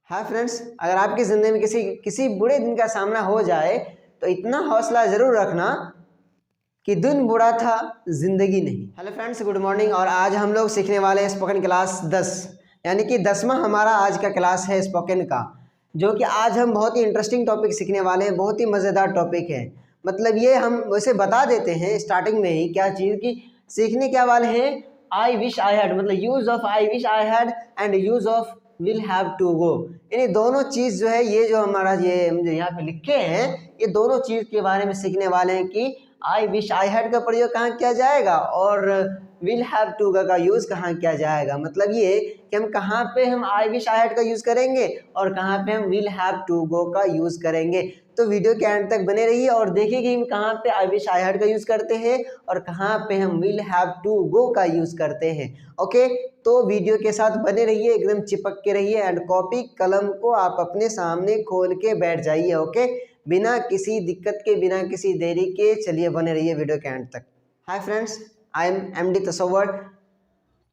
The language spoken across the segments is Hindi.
हाँ फ्रेंड्स, अगर आपकी ज़िंदगी में किसी बुरे दिन का सामना हो जाए तो इतना हौसला ज़रूर रखना कि दिन बुरा था, ज़िंदगी नहीं। Hello friends, good morning. और आज हम लोग सीखने वाले हैं स्पोकन क्लास 10, यानी कि 10वां हमारा आज का क्लास है स्पोकन का, जो कि आज हम बहुत ही इंटरेस्टिंग टॉपिक सीखने वाले हैं। बहुत ही मज़ेदार टॉपिक है। मतलब ये हम वैसे बता देते हैं स्टार्टिंग में ही क्या चीज़ की सीखने क्या वाले हैं। आई विश आई हैड, मतलब use of I wish I had and use of will have to go, यानी दोनों चीज़ जो है ये जो हमारा ये हम जो यहाँ पे लिखे हैं ये दोनों चीज़ के बारे में सीखने वाले हैं कि आई विश आई हैड का प्रयोग कहाँ किया जाएगा और विल हैव टू का यूज़ कहाँ किया जाएगा। मतलब ये कि हम कहाँ पे हम आई विश आई हैड का यूज़ करेंगे और कहाँ पे हम विल हैव टू गो का यूज़ करेंगे। तो वीडियो के एंड तक बने रहिए और देखिए कि हम कहाँ पे आई विश आई हैड का यूज़ करते हैं और कहाँ पे हम विल हैव टू गो का यूज़ करते हैं। ओके, तो वीडियो के साथ बने रहिए, एकदम चिपक के रहिए एंड कॉपी कलम को आप अपने सामने खोल के बैठ जाइए। ओके, बिना किसी दिक्कत के, बिना किसी देरी के, चलिए बने रहिए वीडियो के एंड तक। Hi friends, I am MD Tasavvur.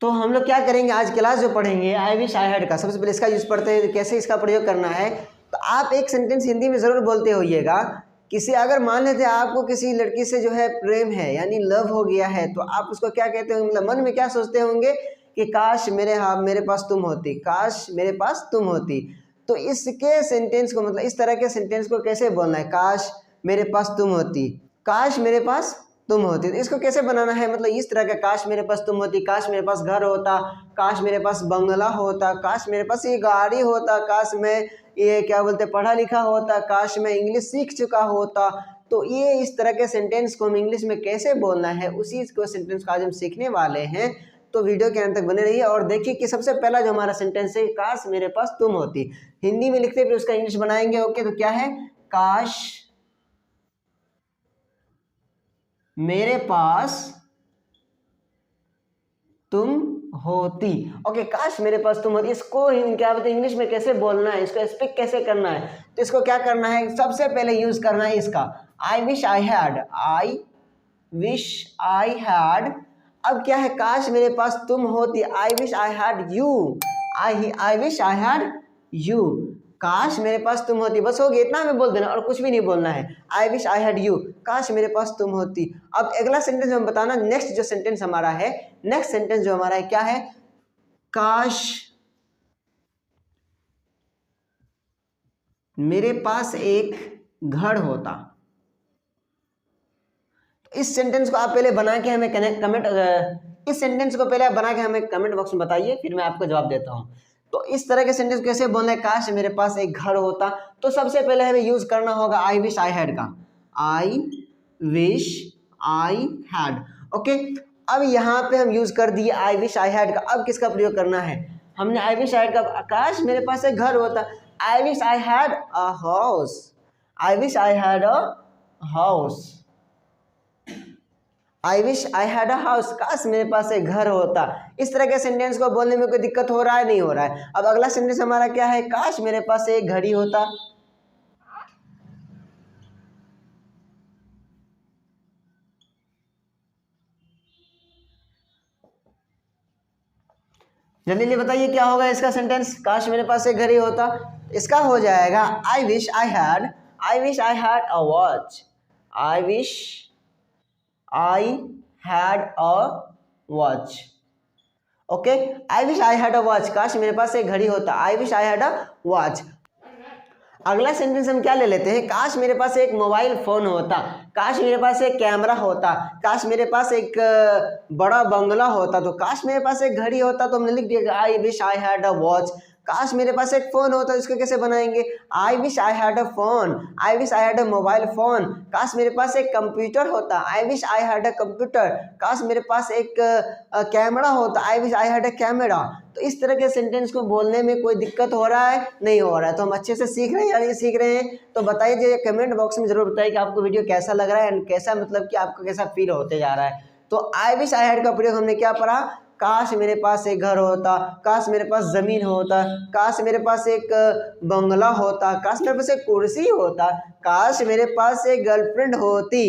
तो हम लोग क्या करेंगे, आज क्लास जो पढ़ेंगे आई विश आई हैड का, सबसे पहले इसका यूज़ पढ़ते हैं, कैसे इसका प्रयोग करना है। तो आप एक सेंटेंस हिंदी में ज़रूर बोलते होइएगा। किसी अगर मान लेते हैं आपको किसी लड़की से जो है प्रेम है, यानी लव हो गया है, तो आप उसको क्या कहते होंगे, मतलब मन में क्या सोचते होंगे कि काश मेरे पास तुम होती, काश मेरे पास तुम होती। तो इसके सेंटेंस को, मतलब इस तरह के सेंटेंस को कैसे बोलना है, काश मेरे पास तुम होती, काश मेरे पास तुम होती। तो इसको कैसे बनाना है, मतलब इस तरह का, काश मेरे पास तुम होती, काश मेरे पास घर होता, काश मेरे पास बंगला होता, काश मेरे पास ये गाड़ी होता, काश मैं ये क्या बोलते पढ़ा लिखा होता, काश मैं इंग्लिश सीख चुका होता। तो ये इस तरह के सेंटेंस को हम इंग्लिश में कैसे बोलना है, उसी को सेंटेंस को आज हम सीखने वाले हैं। तो वीडियो के अंत तक बने रहिए और देखिए कि सबसे पहला जो हमारा सेंटेंस है, काश मेरे पास तुम होती, हिंदी में लिखते फिर उसका इंग्लिश बनाएंगे। ओके, तो क्या है, काश मेरे पास तुम होती। ओके, काश मेरे पास तुम होती, इसको क्या बोलते हैं इंग्लिश में कैसे बोलना है, इसको स्पीक कैसे करना है। तो इसको क्या करना है, सबसे पहले यूज करना है इसका आई wish I had, I wish I had. अब क्या है, काश मेरे पास तुम होती, आई wish I had you, I wish I had you, काश मेरे पास तुम होती। बस हो गया, इतना हमें बोल देना और कुछ भी नहीं बोलना है। आई विश आई हैड यू, काश मेरे पास तुम होती। अब अगला सेंटेंस हम बताना, नेक्स्ट जो सेंटेंस हमारा है, नेक्स्ट सेंटेंस जो हमारा है क्या है, काश मेरे पास एक घर होता। इस सेंटेंस को आप पहले बना के हमें कमेंट, इस सेंटेंस को पहले आप बना के हमें कमेंट बॉक्स में बताइए, फिर मैं आपको जवाब देता हूं। तो इस तरह के सेंटेंस कैसे बोलना है, काश मेरे पास एक घर होता। तो सबसे पहले हमें यूज करना होगा आई विश आई हैड का, आई विश आई हैड। ओके, अब यहाँ पे हम यूज कर दिए आई विश आई हैड का। अब किसका प्रयोग करना है, हमने आई विश आई हैड का, काश मेरे पास एक घर होता, आई wish I had a house, I wish I had a house, I wish I had a house, काश मेरे पास एक घर होता। इस तरह के सेंटेंस को बोलने में कोई दिक्कत हो रहा है, नहीं हो रहा है। अब अगला सेंटेंस हमारा क्या है, काश मेरे पास एक घड़ी होता। जल्दी जल्दी बताइए क्या होगा इसका सेंटेंस, काश मेरे पास एक घड़ी होता। इसका हो जाएगा आई wish I had a watch, I wish I had a watch. Okay, I wish I had a watch, काश मेरे पास एक घड़ी होता, आई wish I had a watch. अगला सेंटेंस हम क्या ले लेते हैं, काश मेरे पास एक मोबाइल फोन होता, काश मेरे पास एक कैमरा होता, काश मेरे पास एक बड़ा बंगला होता। तो काश मेरे पास एक घड़ी होता तो हमने लिख दिया आई wish I had a watch. काश मेरे पास एक फ़ोन होता, इसको कैसे बनाएंगे, आई wish I had a phone, I wish I had a mobile phone. काश मेरे पास एक कंप्यूटर होता, आई wish I had a computer. काश मेरे पास एक कैमरा होता, आई wish I had a camera. तो इस तरह के सेंटेंस को बोलने में कोई दिक्कत हो रहा है, नहीं हो रहा है। तो हम अच्छे से सीख रहे हैं या नहीं सीख रहे हैं, तो बताइए कमेंट बॉक्स में ज़रूर बताइए कि आपको वीडियो कैसा लग रहा है एंड कैसा, मतलब कि आपको कैसा फील होते जा रहा है। तो आई विश आई हैड का प्रयोग हमने क्या पढ़ा, काश मेरे पास एक घर होता, काश मेरे पास ज़मीन होता, काश मेरे पास एक बंगला होता, काश मेरे पास एक कुर्सी होता, काश मेरे पास एक गर्लफ्रेंड होती।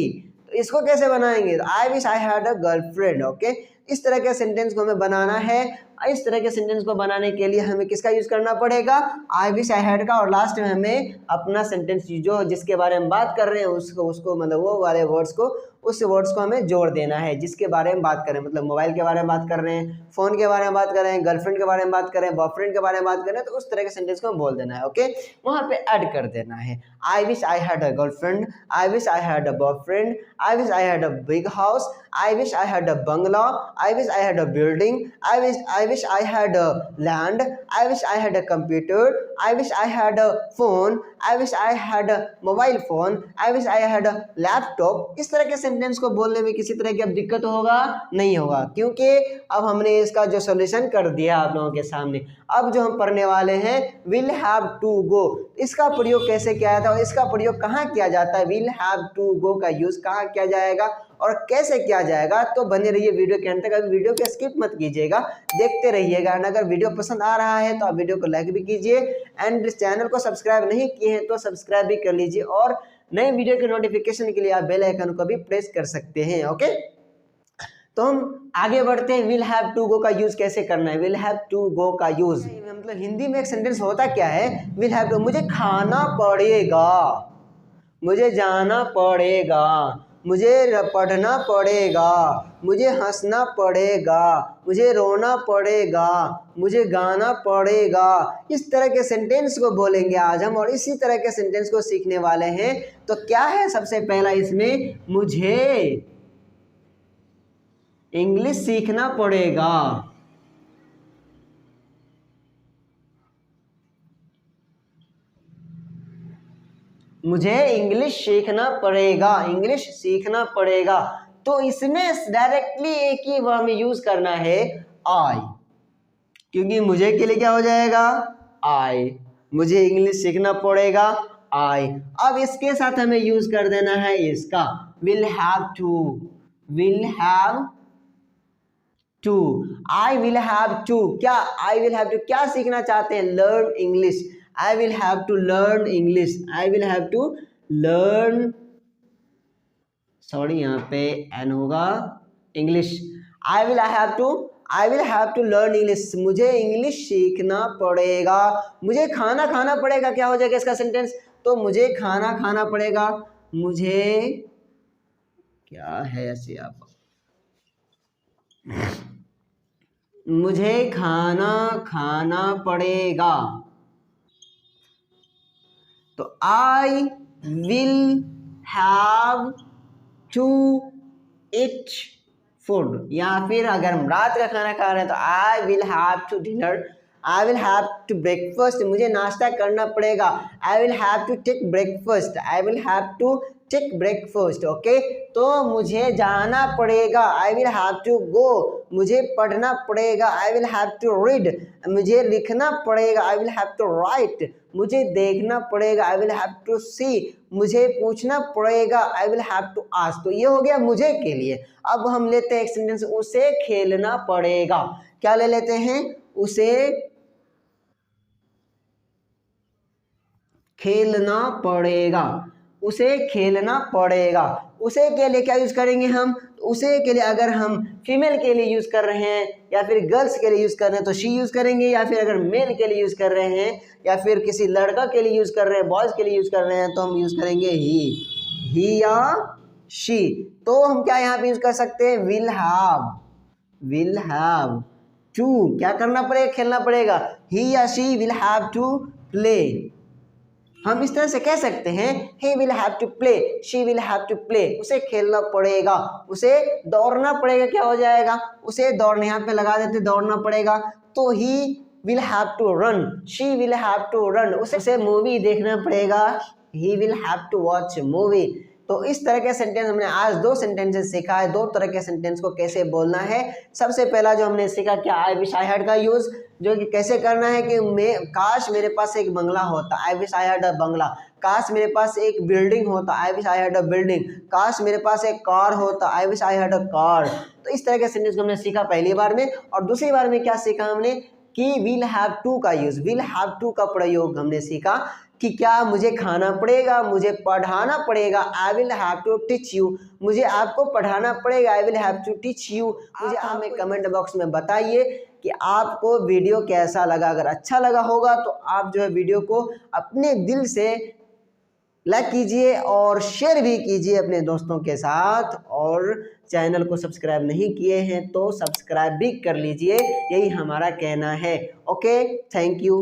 तो इसको कैसे बनाएंगे, आई wish I had a girlfriend. Okay, इस तरह के सेंटेंस को हमें बनाना है। इस तरह के सेंटेंस को बनाने के लिए हमें किसका यूज करना पड़ेगा, आई विश आई हैड का, और लास्ट में हमें अपना सेंटेंस जो जिसके बारे में बात कर रहे हैं उसको मतलब वो वाले वर्ड्स को, उस वर्ड्स को हमें जोड़ देना है जिसके बारे में बात करें। मतलब मोबाइल के बारे में बात कर रहे हैं, फोन के बारे में बात कर रहे हैं, गर्लफ्रेंड के बारे में बात कर रहे हैं, बॉयफ्रेंड के बारे में बात कर रहे हैं, तो उस तरह के सेंटेंस को हम बोल देना है। ओके, वहां पे ऐड कर देना है। आई wish I had a girlfriend, I wish I had a boyfriend, I wish I had a big house, I wish I had a Bangla, I wish I had a building, I wish I had a land, I wish I had a computer, I wish I had a phone, I wish I had a mobile phone, I wish I had a laptop। इस तरह के सेंटेंस को बोलने में किसी तरह की अब दिक्कत होगा नहीं होगा, क्योंकि अब हमने इसका जो सॉल्यूशन कर दिया आप लोगों के सामने। अब जो हम पढ़ने वाले हैं will have to go, इसका प्रयोग कैसे किया जाता है और इसका प्रयोग कहाँ किया जाता है, will have to go का यूज कहाँ किया जाएगा और कैसे किया जाएगा, तो बने रहिए वीडियो के अंत तक। अभी वीडियो को स्किप मत कीजिएगा, देखते रहिएगा। एंड अगर वीडियो पसंद आ रहा है तो आप वीडियो को लाइक भी कीजिए, एंड इस चैनल को सब्सक्राइब नहीं किए हैं तो सब्सक्राइब भी कर लीजिए, और नए वीडियो के नोटिफिकेशन के लिए आप बेल आइकन को भी प्रेस कर सकते हैं। ओके, तो हम आगे बढ़ते हैं। विल हैव टू गो का यूज कैसे करना है। विल हैव टू गो का यूज मतलब हिंदी में एक सेंटेंस होता क्या है, विल हैव टू, मुझे खाना पड़ेगा, मुझे जाना पड़ेगा, मुझे पढ़ना पड़ेगा, मुझे हंसना पड़ेगा, मुझे रोना पड़ेगा, मुझे गाना पड़ेगा। इस तरह के सेंटेंस को बोलेंगे आज हम, और इसी तरह के सेंटेंस को सीखने वाले हैं। तो क्या है सबसे पहला इसमें, मुझे इंग्लिश सीखना पड़ेगा, मुझे इंग्लिश सीखना पड़ेगा, इंग्लिश सीखना पड़ेगा। तो इसमें डायरेक्टली एक ही वर्ड में यूज करना है आई, क्योंकि मुझे के लिए क्या हो जाएगा, आई, मुझे इंग्लिश सीखना पड़ेगा, आई। अब इसके साथ हमें यूज कर देना है इसका will have to, will have to, I will have to, क्या आई विल हैव टू क्या सीखना चाहते हैं, learn English. I will have to learn English, I will have to learn, sorry यहाँ पे एन होगा, English. I will have to learn English, मुझे इंग्लिश सीखना पड़ेगा। मुझे खाना खाना पड़ेगा, क्या हो जाएगा इसका सेंटेंस, तो मुझे खाना खाना पड़ेगा, मुझे क्या है ऐसे आप, मुझे खाना खाना पड़ेगा। तो I will have to eat food, या फिर अगर हम रात का खाना खा रहे हैं तो I will have to dinner, I will have to breakfast, मुझे नाश्ता करना पड़ेगा, I will have to take breakfast, I will have to take breakfast. Okay, तो मुझे जाना पड़ेगा, I will have to go, मुझे पढ़ना पड़ेगा, I will have to read, मुझे लिखना पड़ेगा, I will have to write, मुझे देखना पड़ेगा, I will have to see, मुझे पूछना पड़ेगा, I will have to ask. तो ये हो गया मुझे के लिए। अब हम लेते हैं एक सेंटेंस, उसे खेलना पड़ेगा। क्या ले लेते हैं, उसे खेलना पड़ेगा, उसे खेलना पड़ेगा। उसे के लिए क्या यूज करेंगे हम, उसे के लिए अगर हम फीमेल के लिए यूज कर रहे हैं या फिर गर्ल्स के लिए यूज कर रहे हैं तो शी यूज करेंगे, या फिर अगर मेल के लिए यूज कर रहे हैं या फिर किसी लड़का के लिए यूज कर रहे हैं, बॉयज के लिए यूज कर रहे हैं तो हम यूज करेंगे ही या शी। तो हम क्या यहाँ पे यूज कर सकते हैं, विल हैव टू, क्या करना पड़ेगा, खेलना पड़ेगा, ही या she will have to play. हम इस तरह से कह सकते हैं he will have to play, she will have to play, उसे खेलना पड़ेगा, उसे दौड़ना पड़ेगा, क्या हो जाएगा, उसे दौड़ने, यहाँ पे लगा देते दौड़ना पड़ेगा, तो he will have to run, she will have to run, उसे मूवी देखना पड़ेगा, he will have to watch movie। तो इस तरह के सेंटेंस हमने आज दो सेंटेंसेस सीखा है, दो तरह के सेंटेंस को कैसे बोलना है। सबसे पहला जो हमने सीखा क्या, आई विश आई हैड का यूज, जो कि कैसे करना है कि मैं काश मेरे पास एक बंगला होता, आई विश आई हैड अ बंगला, काश मेरे पास एक बिल्डिंग होता, आई wish I had a building, काश मेरे पास एक कार होता, आई wish I had a car. तो इस तरह के सेंटेंस को हमने सीखा पहली बार में। और दूसरी बार में क्या सीखा हमने कि विल हैव टू का यूज, विल हैव टू का प्रयोग हमने सीखा कि क्या मुझे खाना पड़ेगा, मुझे पढ़ाना पड़ेगा, I will have to teach you, मुझे आपको पढ़ाना पड़ेगा, I will have to teach you. मुझे आप हमें कमेंट बॉक्स में बताइए कि आपको वीडियो कैसा लगा। अगर अच्छा लगा होगा तो आप जो है वीडियो को अपने दिल से लाइक कीजिए और शेयर भी कीजिए अपने दोस्तों के साथ, और चैनल को सब्सक्राइब नहीं किए हैं तो सब्सक्राइब भी कर लीजिए, यही हमारा कहना है। Okay, thank you.